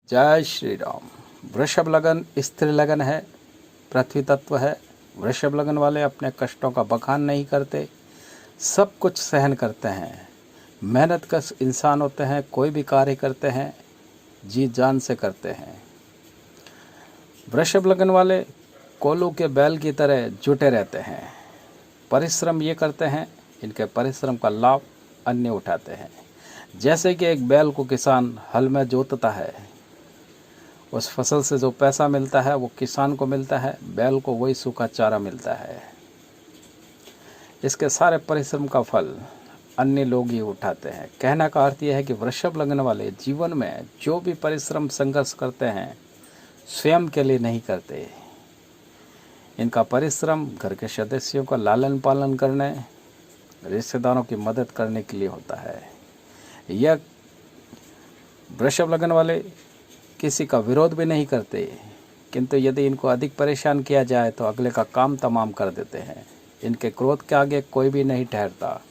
जय श्री राम। वृषभ लगन स्त्री लगन है, पृथ्वी तत्व है। वृषभ लगन वाले अपने कष्टों का बखान नहीं करते, सब कुछ सहन करते हैं, मेहनत कश इंसान होते हैं, कोई भी कार्य करते हैं जी जान से करते हैं। वृषभ लगन वाले कोल्हू के बैल की तरह जुटे रहते हैं, परिश्रम ये करते हैं, इनके परिश्रम का लाभ अन्य उठाते हैं। जैसे कि एक बैल को किसान हल में जोतता है, उस फसल से जो पैसा मिलता है वो किसान को मिलता है, बैल को वही सूखा चारा मिलता है। इसके सारे परिश्रम का फल अन्य लोग ही उठाते हैं। कहने का अर्थ यह है कि वृषभ लगन वाले जीवन में जो भी परिश्रम संघर्ष करते हैं स्वयं के लिए नहीं करते। इनका परिश्रम घर के सदस्यों का लालन पालन करने, रिश्तेदारों की मदद करने के लिए होता है। यह वृषभ लगन वाले किसी का विरोध भी नहीं करते, किंतु यदि इनको अधिक परेशान किया जाए तो अगले का काम तमाम कर देते हैं। इनके क्रोध के आगे कोई भी नहीं ठहरता,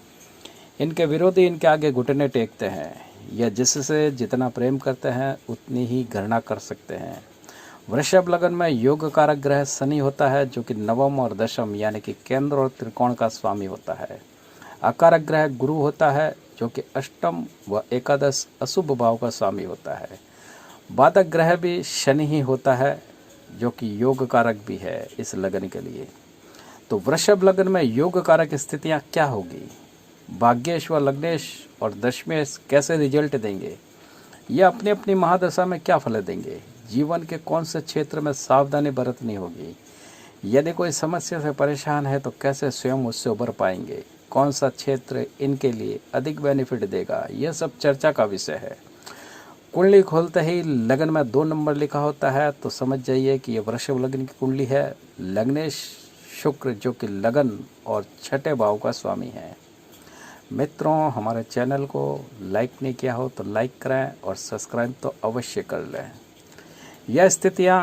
इनके विरोधी इनके आगे घुटने टेकते हैं। यह जिससे जितना प्रेम करते हैं उतनी ही घृणा कर सकते हैं। वृषभ लगन में योग कारक ग्रह शनि होता है, जो कि नवम और दशम यानी कि केंद्र और त्रिकोण का स्वामी होता है। अकारक ग्रह गुरु होता है, जो कि अष्टम व एकादश अशुभ भाव का स्वामी होता है। बाधक ग्रह भी शनि ही होता है, जो कि योग कारक भी है इस लगन के लिए। तो वृषभ लगन में योग कारक स्थितियां क्या होगी, भाग्येश व लग्नेश और दशमेश कैसे रिजल्ट देंगे, यह अपनी अपनी महादशा में क्या फल देंगे, जीवन के कौन से क्षेत्र में सावधानी बरतनी होगी, यदि कोई समस्या से परेशान है तो कैसे स्वयं उससे उबर पाएंगे, कौन सा क्षेत्र इनके लिए अधिक बेनिफिट देगा, यह सब चर्चा का विषय है। कुंडली खोलते ही लगन में 2 नंबर लिखा होता है तो समझ जाइए कि यह वृषभ लगन की कुंडली है। लग्नेश शुक्र, जो कि लगन और छठे भाव का स्वामी है। मित्रों, हमारे चैनल को लाइक नहीं किया हो तो लाइक करें और सब्सक्राइब तो अवश्य कर लें। यह स्थितियां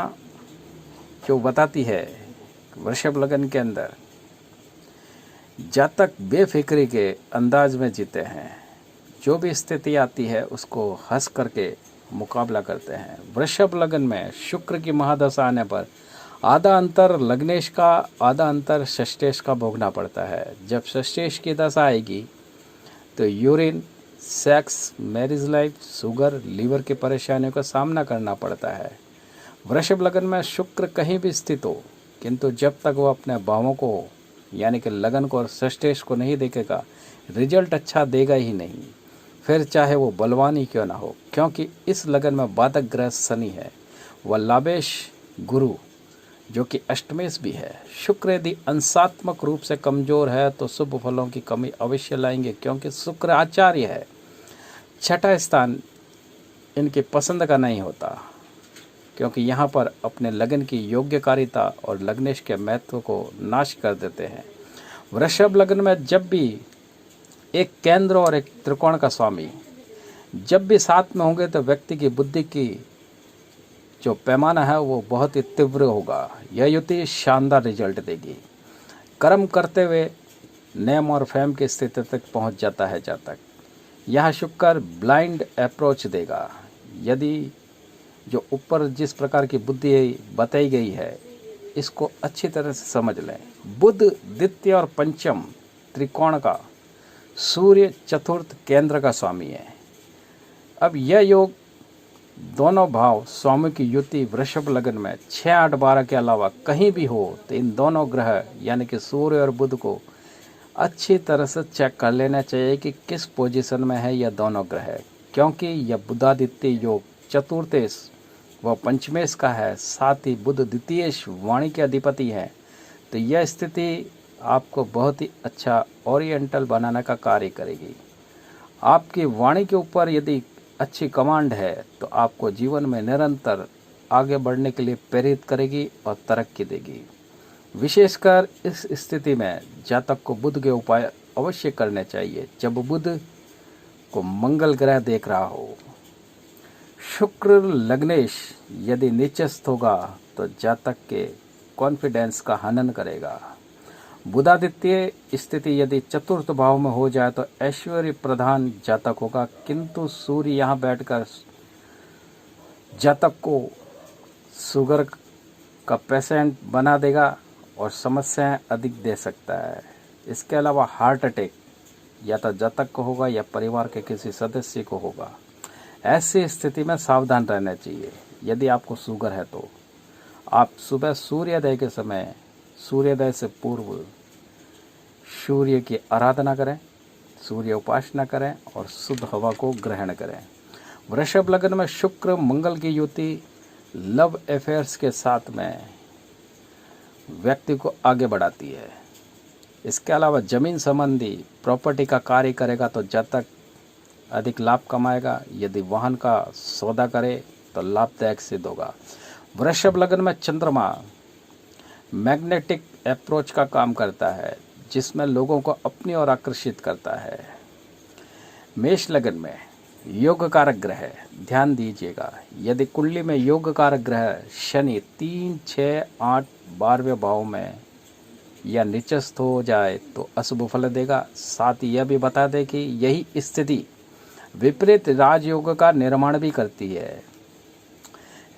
जो बताती है वृषभ लगन के अंदर जातक बेफिक्री के अंदाज में जीते हैं, जो भी स्थिति आती है उसको हंस करके मुकाबला करते हैं। वृषभ लगन में शुक्र की महादशा आने पर आधा अंतर लग्नेश का, आधा अंतर षष्ठेश का भोगना पड़ता है। जब षष्ठेश की दशा आएगी तो urine, sex, marriage life, sugar, liver की परेशानियों का सामना करना पड़ता है। वृषभ लगन में शुक्र कहीं भी स्थित हो, किंतु जब तक वो अपने भावों को यानी कि लगन को और षष्ठेश को नहीं देखेगा, रिजल्ट अच्छा देगा ही नहीं, फिर चाहे वो बलवान ही क्यों ना हो, क्योंकि इस लगन में बाधक ग्रह शनि है व लाभेश गुरु, जो कि अष्टमेश भी है। शुक्र यदि अंशात्मक रूप से कमजोर है तो शुभ फलों की कमी अवश्य लाएंगे, क्योंकि शुक्र आचार्य है। छठा स्थान इनकी पसंद का नहीं होता, क्योंकि यहाँ पर अपने लगन की योग्यकारिता और लग्नेश के महत्व को नाश कर देते हैं। वृषभ लगन में जब भी एक केंद्र और एक त्रिकोण का स्वामी जब भी साथ में होंगे तो व्यक्ति की बुद्धि की जो पैमाना है वो बहुत ही तीव्र होगा। यह युति शानदार रिजल्ट देगी। कर्म करते हुए नेम और फेम की स्थिति तक पहुंच जाता है जातक। यह शुक्र ब्लाइंड अप्रोच देगा। यदि जो ऊपर जिस प्रकार की बुद्धि बताई गई है इसको अच्छी तरह से समझ लें। बुध द्वितीय और पंचम त्रिकोण का, सूर्य चतुर्थ केंद्र का स्वामी है। अब यह योग दोनों भाव स्वामी की युति वृषभ लगन में 6, 8, 12 के अलावा कहीं भी हो तो इन दोनों ग्रह यानी कि सूर्य और बुध को अच्छी तरह से चेक कर लेना चाहिए कि किस पोजीशन में है यह दोनों ग्रह, क्योंकि यह बुधादित्य योग चतुर्थेश व पंचमेश का है, साथ ही बुध द्वितीयेश वाणी के अधिपति है। तो यह स्थिति आपको बहुत ही अच्छा ओरिएंटल बनाने का कार्य करेगी। आपकी वाणी के ऊपर यदि अच्छी कमांड है तो आपको जीवन में निरंतर आगे बढ़ने के लिए प्रेरित करेगी और तरक्की देगी। विशेषकर इस स्थिति में जातक को बुध के उपाय अवश्य करने चाहिए जब बुध को मंगल ग्रह देख रहा हो। शुक्र लग्नेश यदि नीचस्थ होगा तो जातक के कॉन्फिडेंस का हनन करेगा। बुधादित्य स्थिति यदि चतुर्थ भाव में हो जाए तो ऐश्वर्य प्रधान जातक होगा, किंतु सूर्य यहाँ बैठकर जातक को शुगर का पेशेंट बना देगा और समस्याएं अधिक दे सकता है। इसके अलावा हार्ट अटैक या तो जातक को होगा या परिवार के किसी सदस्य को होगा। ऐसी स्थिति में सावधान रहना चाहिए। यदि आपको शुगर है तो आप सुबह सूर्योदय के समय, सूर्योदय से पूर्व सूर्य की आराधना करें, सूर्य उपासना करें और शुद्ध हवा को ग्रहण करें। वृषभ लग्न में शुक्र मंगल की युति लव अफेयर्स के साथ में व्यक्ति को आगे बढ़ाती है। इसके अलावा जमीन संबंधी प्रॉपर्टी का कार्य करेगा तो जातक अधिक लाभ कमाएगा। यदि वाहन का सौदा करे तो लाभदायक सिद्ध होगा। वृषभ लग्न में चंद्रमा मैग्नेटिक अप्रोच का काम करता है, जिसमें लोगों को अपनी ओर आकर्षित करता है। मेष लग्न में योग कारक ग्रह, ध्यान दीजिएगा, यदि कुंडली में योग कारक ग्रह शनि 3, 6, 8, 12वें भाव में या निचस्थ हो जाए तो अशुभ फल देगा। साथ ही यह भी बता दें कि यही स्थिति विपरीत राजयोग का निर्माण भी करती है।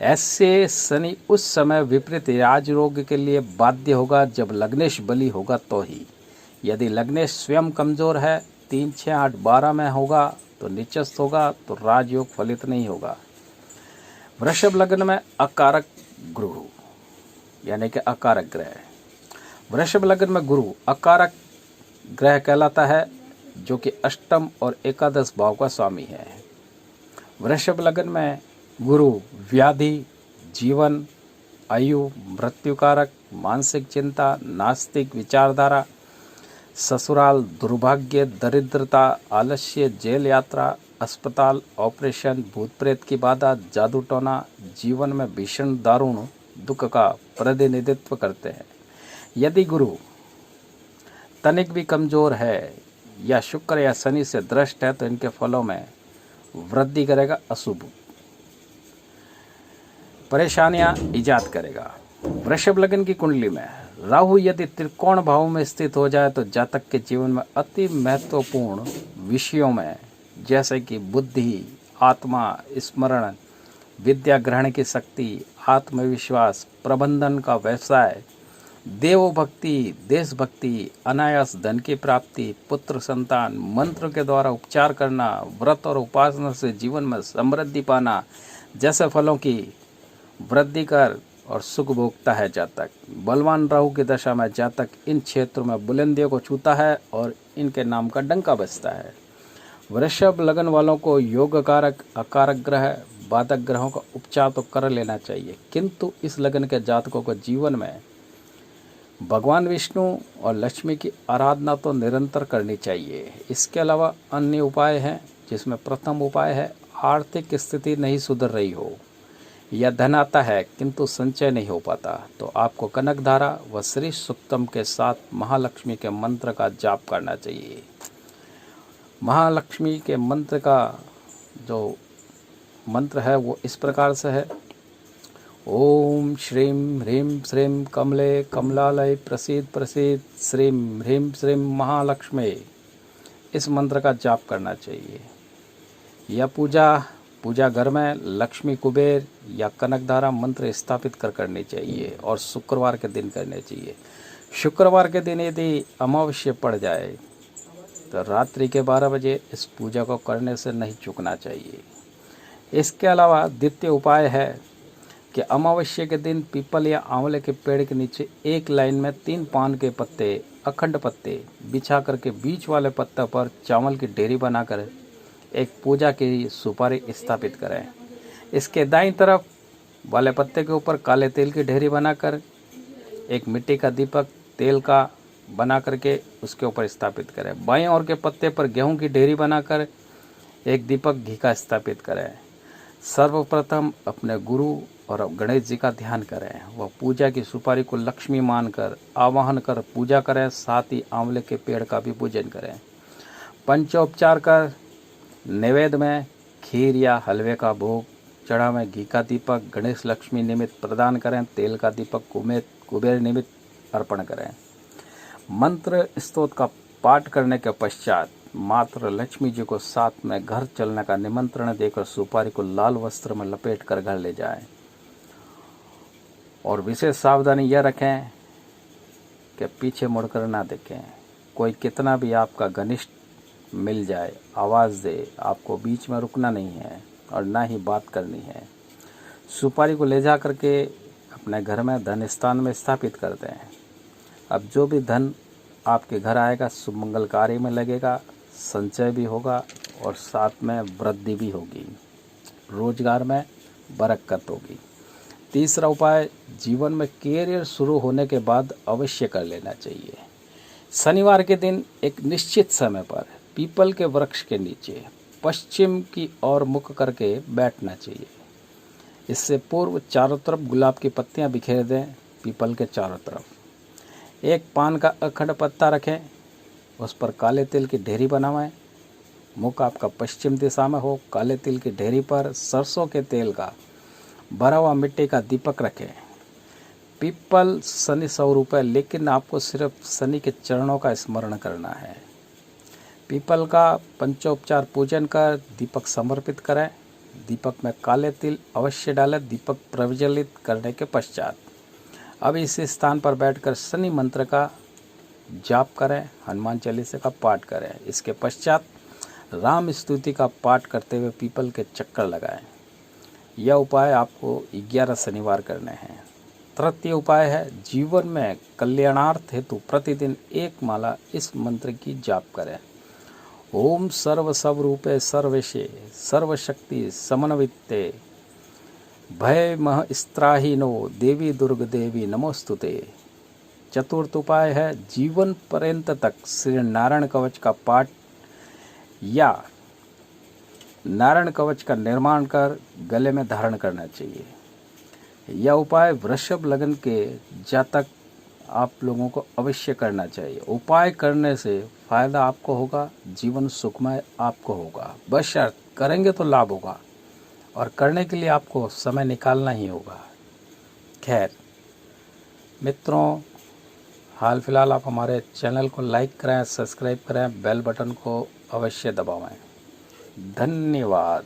ऐसे शनि उस समय विपरीत राजयोग के लिए बाध्य होगा जब लग्नेश बली होगा तो ही। यदि लग्नेश स्वयं कमजोर है, 3, 6, 8, 12 में होगा तो निचस्थ होगा तो राजयोग फलित नहीं होगा। वृषभ लग्न में अकारक गुरु यानी कि अकारक ग्रह, वृषभ लग्न में गुरु अकारक ग्रह कहलाता है, जो कि अष्टम और एकादश भाव का स्वामी है। वृषभ लग्न में गुरु व्याधि, जीवन, आयु, मृत्यु कारक, मानसिक चिंता, नास्तिक विचारधारा, ससुराल, दुर्भाग्य, दरिद्रता, आलस्य, जेल यात्रा, अस्पताल, ऑपरेशन, भूत प्रेत की बाधा, जादू टोना, जीवन में भीषण दारुण दुख का प्रतिनिधित्व करते हैं। यदि गुरु तनिक भी कमजोर है या शुक्र या शनि से दृष्ट है तो इनके फलों में वृद्धि करेगा, अशुभ परेशानियां इजाद करेगा। वृषभ लग्न की कुंडली में राहु यदि त्रिकोण भाव में स्थित हो जाए तो जातक के जीवन में अति महत्वपूर्ण विषयों में जैसे कि बुद्धि, आत्मा, स्मरण, विद्या ग्रहण की शक्ति, आत्मविश्वास, प्रबंधन का व्यवसाय, देवभक्ति, देशभक्ति, अनायास धन की प्राप्ति, पुत्र संतान, मंत्र के द्वारा उपचार करना, व्रत और उपासना से जीवन में समृद्धि पाना जैसे फलों की वृद्धि कर और सुख भोगता है जातक। बलवान राहु की दशा में जातक इन क्षेत्रों में बुलंदियों को छूता है और इनके नाम का डंका बजता है। वृषभ लगन वालों को योग कारक, अकारक ग्रह, बाधक ग्रहों का उपचार तो कर लेना चाहिए, किंतु इस लगन के जातकों को जीवन में भगवान विष्णु और लक्ष्मी की आराधना तो निरंतर करनी चाहिए। इसके अलावा अन्य उपाय हैं, जिसमें प्रथम उपाय है आर्थिक स्थिति नहीं सुधर रही हो या धन आता है किंतु संचय नहीं हो पाता तो आपको कनक धारा व श्री सुक्तम के साथ महालक्ष्मी के मंत्र का जाप करना चाहिए। महालक्ष्मी के मंत्र का जो मंत्र है वो इस प्रकार से है, ओम श्रीं ह्रीं श्रीं कमले कमलालय प्रसीद प्रसीद श्रीं ह्रीं श्रीं महालक्ष्मी, इस मंत्र का जाप करना चाहिए। यह पूजा घर में लक्ष्मी कुबेर या कनकधारा मंत्र स्थापित कर करनी चाहिए और शुक्रवार के दिन करने चाहिए। शुक्रवार के दिन यदि अमावस्या पड़ जाए तो रात्रि के 12 बजे इस पूजा को करने से नहीं चूकना चाहिए। इसके अलावा द्वितीय उपाय है कि अमावस्या के दिन पीपल या आंवले के पेड़ के नीचे एक लाइन में 3 पान के पत्ते, अखंड पत्ते बिछा करके बीच वाले पत्ते पर चावल की ढेरी बनाकर एक पूजा की सुपारी स्थापित करें। इसके दाईं तरफ वाले पत्ते के ऊपर काले तेल की ढेरी बनाकर एक मिट्टी का दीपक तेल का बना करके उसके ऊपर स्थापित करें। बाएं ओर के पत्ते पर गेहूं की ढेरी बनाकर एक दीपक घी का स्थापित करें। सर्वप्रथम अपने गुरु और गणेश जी का ध्यान करें। वह पूजा की सुपारी को लक्ष्मी मानकर आवाहन कर पूजा करें, साथ ही आंवले के पेड़ का भी पूजन करें। पंचोपचार कर नैवेद्य में खीर या हलवे का भोग चढ़ावें। घी का दीपक गणेश लक्ष्मी निमित्त प्रदान करें। तेल का दीपक कुबेर निमित्त अर्पण करें। मंत्र स्तोत्र का पाठ करने के पश्चात मात्र लक्ष्मी जी को साथ में घर चलने का निमंत्रण देकर सुपारी को लाल वस्त्र में लपेट कर घर ले जाएं। और विशेष सावधानी यह रखें कि पीछे मुड़कर ना देखें। कोई कितना भी आपका घनिष्ठ मिल जाए, आवाज़ दे, आपको बीच में रुकना नहीं है और ना ही बात करनी है। सुपारी को ले जा करके अपने घर में धन स्थान में स्थापित करते हैं। अब जो भी धन आपके घर आएगा शुभ मंगल कार्य में लगेगा, संचय भी होगा और साथ में वृद्धि भी होगी, रोजगार में बरकत होगी। तीसरा उपाय, जीवन में कैरियर शुरू होने के बाद अवश्य कर लेना चाहिए। शनिवार के दिन एक निश्चित समय पर पीपल के वृक्ष के नीचे पश्चिम की ओर मुख करके बैठना चाहिए। इससे पूर्व चारों तरफ गुलाब की पत्तियां बिखेर दें। पीपल के चारों तरफ एक पान का अखंड पत्ता रखें, उस पर काले तिल की ढेरी बनाएं। मुख आपका पश्चिम दिशा में हो। काले तिल की ढेरी पर सरसों के तेल का भरा हुआ मिट्टी का दीपक रखें। पीपल शनि स्वरूप है, लेकिन आपको सिर्फ शनि के चरणों का स्मरण करना है। पीपल का पंचोपचार पूजन कर दीपक समर्पित करें। दीपक में काले तिल अवश्य डालें। दीपक प्रज्वलित करने के पश्चात अब इस स्थान पर बैठकर शनि मंत्र का जाप करें, हनुमान चालीसा का पाठ करें। इसके पश्चात राम स्तुति का पाठ करते हुए पीपल के चक्कर लगाएं। यह उपाय आपको 11 शनिवार करने हैं। तृतीय उपाय है, जीवन में कल्याणार्थ हेतु प्रतिदिन एक माला इस मंत्र की जाप करें। ओम सर्व स्वरूपे सर्वेशे सर्वशक्ति समन्विते भय मह स्त्राहीनो देवी दुर्ग देवी नमोस्तुते। चतुर्थ उपाय है, जीवन पर्यंत तक श्री नारायण कवच का पाठ या नारायण कवच का निर्माण कर गले में धारण करना चाहिए। यह उपाय वृषभ लग्न के जातक आप लोगों को अवश्य करना चाहिए। उपाय करने से फायदा आपको होगा, जीवन सुखमय आपको होगा। बशर्त करेंगे तो लाभ होगा और करने के लिए आपको समय निकालना ही होगा। खैर मित्रों, हाल फिलहाल आप हमारे चैनल को लाइक करें, सब्सक्राइब करें, बेल बटन को अवश्य दबाएं। धन्यवाद।